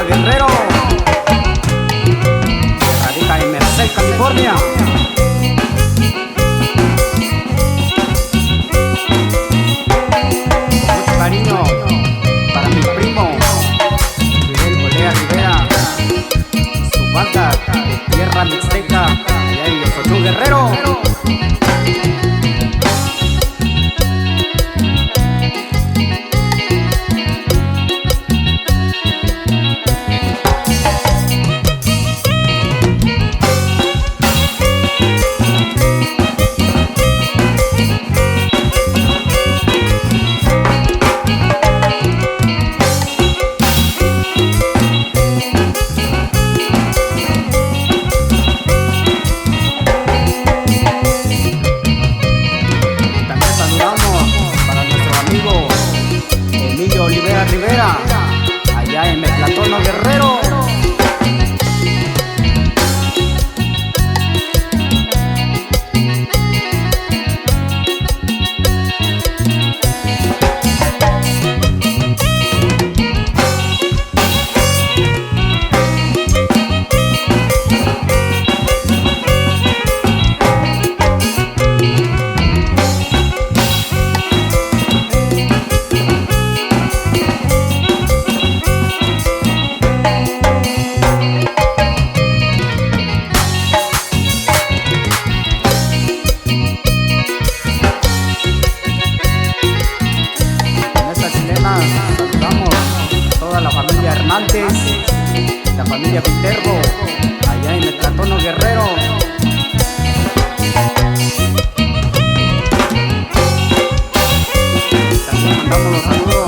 Sonora Guerrero, que radica en Merced, California. Con mucho cariño para mi primo Fidel Olea Rivera y su banda de tierra mixteca allá en Yosochó, Guerrero. Rivera, allá en Metlatono, Guerrero. Saludamos a toda la familia Hernández, la familia Viterbo, allá en Metlatono, Guerrero. También mandamos los saludos